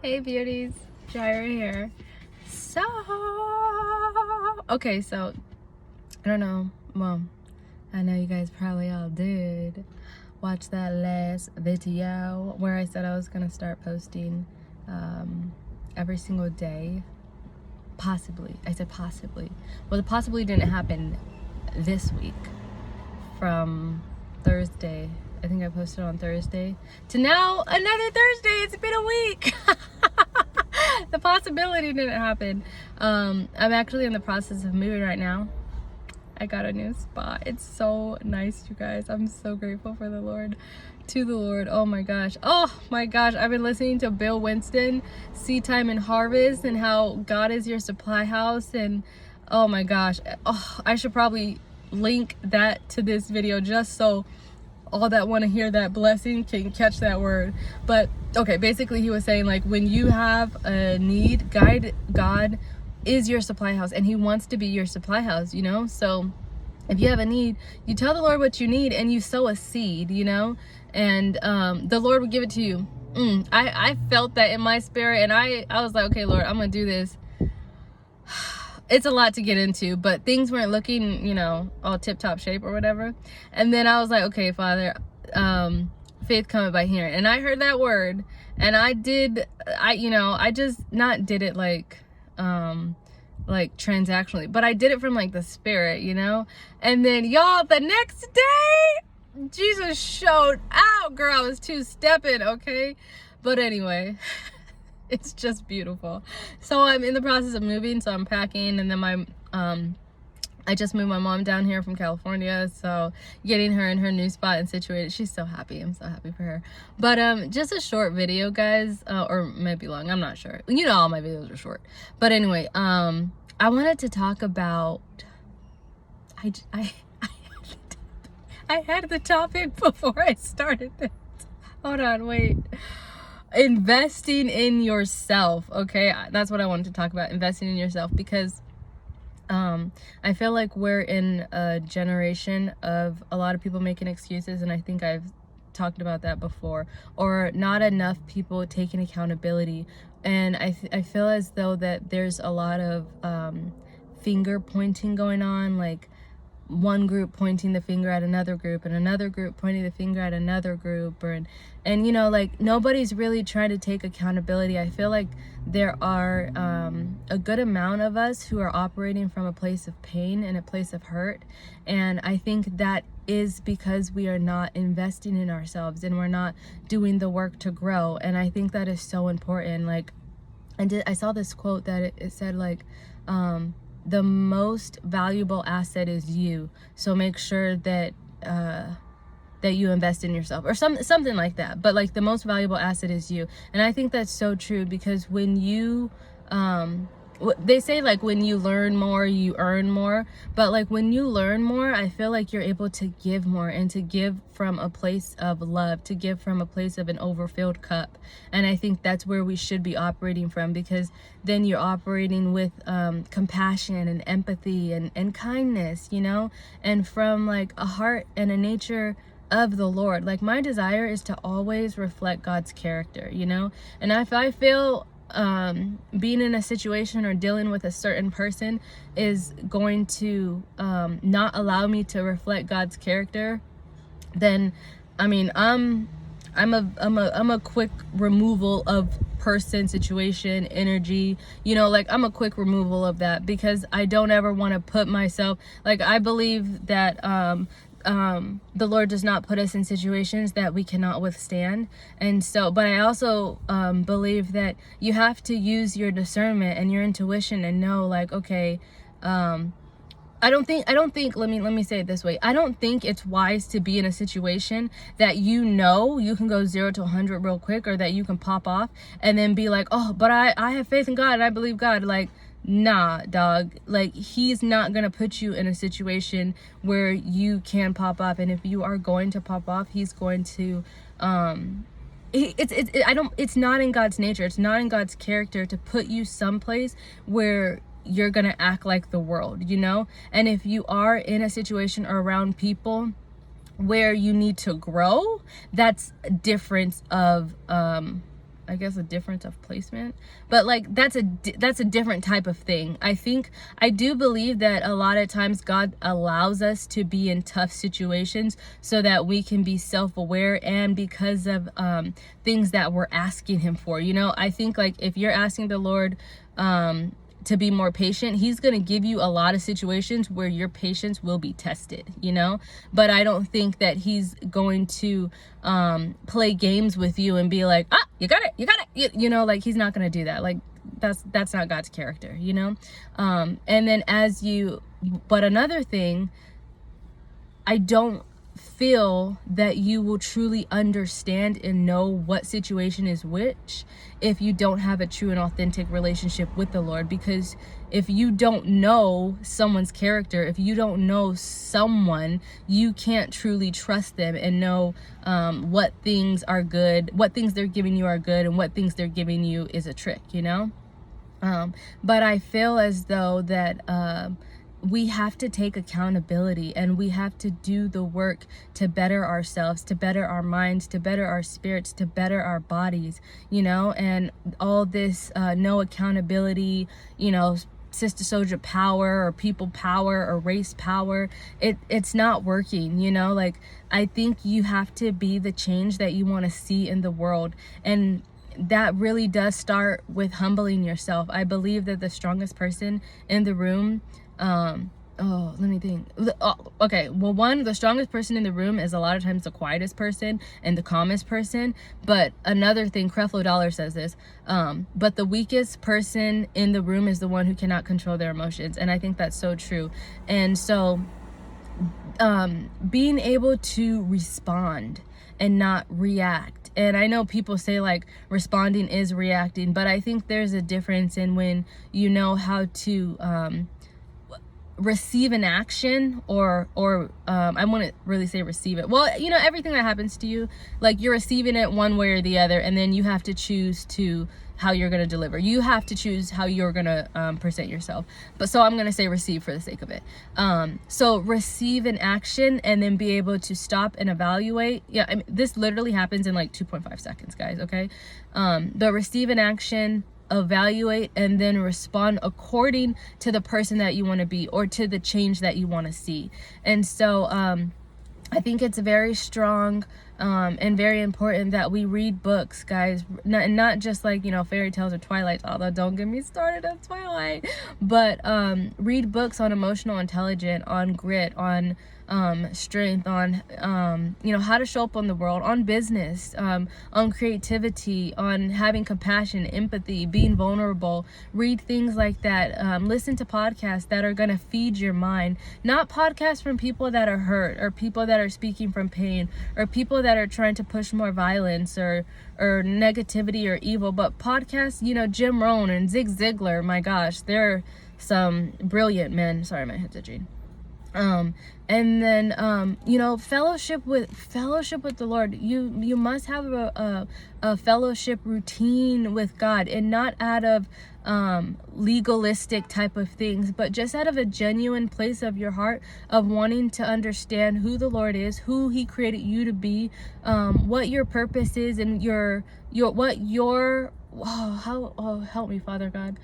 Hey beauties, Jireh here. So, okay, so I don't know, well, I know you guys probably all did watch that last video where I said I was gonna start posting every single day. Possibly, I said possibly. Well, the possibly didn't happen this week from Thursday. I think I posted on Thursday to now another Thursday. It's been a week. The possibility didn't happen. I'm actually in the process of moving right now. I got a new spot. It's so nice, you guys. I'm so grateful for the Lord. To the Lord. Oh my gosh. Oh my gosh. I've been listening to Bill Winston, Seed Time and Harvest, and how God is your supply house. And oh my gosh. Oh, I should probably link that to this video just so all that want to hear that blessing can catch that word. But okay, basically he was saying, like, when you have a need, God is your supply house, and he wants to be your supply house, you know. So if you have a need, you tell the Lord what you need and you sow a seed, you know, and the Lord will give it to you. I felt that in my spirit, and I was like, okay, Lord, I'm gonna do this. It's a lot to get into, but things weren't looking, you know, all tip-top shape or whatever. And then I was like, okay, Father, faith cometh by hearing. And I heard that word, and I just not did it like transactionally, but I did it from like the spirit, you know. And then y'all, the next day, Jesus showed out, girl. I was two-stepping, okay? But anyway, it's just beautiful. So I'm in the process of moving, so I'm packing, and then I just moved my mom down here from California, so getting her in her new spot and situated. She's so happy. I'm so happy for her. But just a short video, guys, or maybe long, I'm not sure. You know, all my videos are short. But anyway, I wanted to talk about, I had the topic before I started this. Hold on, wait. Investing in yourself. Okay, that's what I wanted to talk about, investing in yourself, because I feel like we're in a generation of a lot of people making excuses, and I think I've talked about that before, or not enough people taking accountability. And I feel as though that there's a lot of finger pointing going on, like one group pointing the finger at another group, and another group pointing the finger at another group, and you know, like, nobody's really trying to take accountability. I feel like there are a good amount of us who are operating from a place of pain and a place of hurt, and I think that is because we are not investing in ourselves, and we're not doing the work to grow. And I think that is so important. Like, I saw this quote that it said, like, the most valuable asset is you, so make sure that that you invest in yourself, or something like that. But like, the most valuable asset is you. And I think that's so true, because when you they say, like, when you learn more, you earn more. But like, when you learn more, I feel like you're able to give more, and to give from a place of love, to give from a place of an overfilled cup. And I think that's where we should be operating from, because then you're operating with compassion and empathy and kindness, you know, and from like a heart and a nature of the Lord. Like, my desire is to always reflect God's character, you know. And if I feel being in a situation or dealing with a certain person is going to not allow me to reflect God's character, then I mean, I'm a quick removal of person, situation, energy, you know, like, I'm a quick removal of that, because I don't ever want to put myself, like, I believe that the Lord does not put us in situations that we cannot withstand. And so, but I also believe that you have to use your discernment and your intuition and know, like, okay, I don't think, let me say it this way. I don't think it's wise to be in a situation that, you know, you can go 0 to 100 real quick, or that you can pop off and then be like, oh, but I have faith in God and I believe God. Like, nah, dog. Like, he's not gonna put you in a situation where you can pop off. And if you are going to pop off, he's going to it's not in God's nature, it's not in God's character to put you someplace where you're gonna act like the world, you know. And if you are in a situation or around people where you need to grow, that's a difference of I guess a difference of placement, but like that's a different type of thing. I do believe that a lot of times God allows us to be in tough situations so that we can be self-aware, and because of things that we're asking him for. I think like if you're asking the Lord to be more patient, he's going to give you a lot of situations where your patience will be tested, but I don't think that he's going to play games with you and be like, you got it, like he's not going to do that. Like that's not God's character, and then but another thing, I don't feel that you will truly understand and know what situation is which if you don't have a true and authentic relationship with the Lord. Because if you don't know someone's character, if you don't know someone, you can't truly trust them and know what things are good, what things they're giving you are good, and what things they're giving you is a trick, but I feel as though that we have to take accountability, and we have to do the work to better ourselves, to better our minds, to better our spirits, to better our bodies, and all this no accountability, sister soldier power or people power or race power, it's not working. Like I think you have to be the change that you want to see in the world, and that really does start with humbling yourself. I believe that the strongest person in the room, let me think. Okay, well, the strongest person in the room is a lot of times the quietest person and the calmest person. But another thing, Creflo Dollar says this, but the weakest person in the room is the one who cannot control their emotions. And I think that's so true. And so being able to respond and not react. And I know people say like responding is reacting, but I think there's a difference in when you know how to receive an action, or I wouldn't really say receive it. Well, everything that happens to you, like you're receiving it one way or the other, and then you have to choose to how you're going to deliver. You have to choose how you're going to present yourself. But so I'm going to say receive for the sake of it. So receive an action and then be able to stop and evaluate. Yeah, I mean, this literally happens in like 2.5 seconds, guys, okay? But receive an action, evaluate, and then respond according to the person that you want to be or to the change that you want to see. And so I think it's very strong and very important that we read books, guys, not just like fairy tales or Twilight, although don't get me started on Twilight, but read books on emotional intelligence, on grit, on strength, on how to show up on the world, on business, on creativity, on having compassion, empathy, being vulnerable. Read things like that. Listen to podcasts that are going to feed your mind, not podcasts from people that are hurt or people that are speaking from pain or people that are trying to push more violence or negativity or evil, but podcasts, Jim Rohn and Zig Ziglar, my gosh, they're some brilliant men. Sorry, my head's itching. And then fellowship with the Lord. You must have a fellowship routine with God, and not out of legalistic type of things, but just out of a genuine place of your heart of wanting to understand who the Lord is, who he created you to be, what your purpose is, and help me, Father God.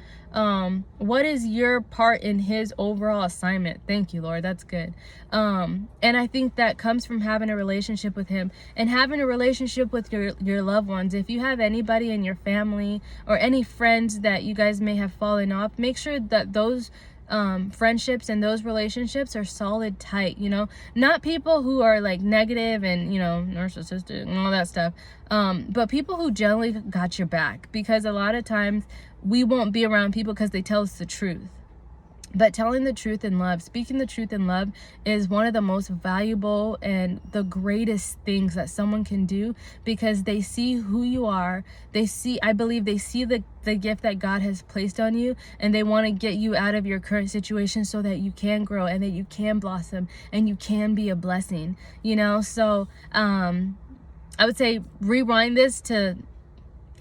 What is your part in his overall assignment? Thank you, Lord. That's good. And I think that comes from having a relationship with him and having a relationship with your loved ones. If you have anybody in your family or any friends that you guys may have fallen off, make sure that those friendships and those relationships are solid, tight, not people who are like negative and narcissistic and all that stuff, but people who generally got your back, because a lot of times we won't be around people because they tell us the truth. But telling the truth in love, speaking the truth in love, is one of the most valuable and the greatest things that someone can do, because they see who you are. I believe they see the gift that God has placed on you, and they want to get you out of your current situation so that you can grow and that you can blossom and you can be a blessing, So I would say rewind this to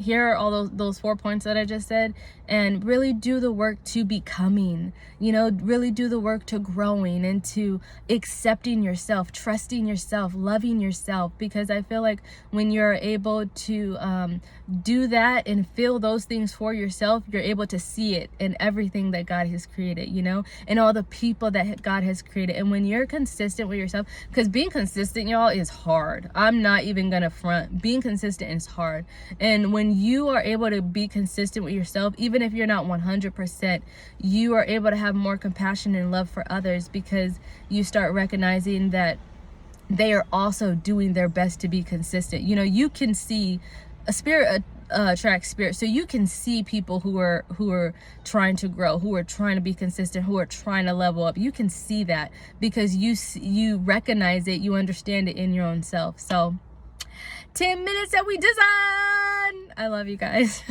here are all those 4 points that I just said, and really do the work to becoming, you know, really do the work to growing and to accepting yourself, trusting yourself, loving yourself, because I feel like when you're able to do that and feel those things for yourself, you're able to see it in everything that God has created, you know, and all the people that God has created. And when you're consistent with yourself, because being consistent, y'all, is hard. I'm not even gonna front. Being consistent is hard. And when you are able to be consistent with yourself, even if you're not 100%, you are able to have more compassion and love for others, because you start recognizing that they are also doing their best to be consistent. You know, you can see a spirit attracts spirit, so you can see people who are trying to grow, who are trying to be consistent, who are trying to level up. You can see that because you recognize it, you understand it in your own self. So 10 minutes that we design. I love you guys.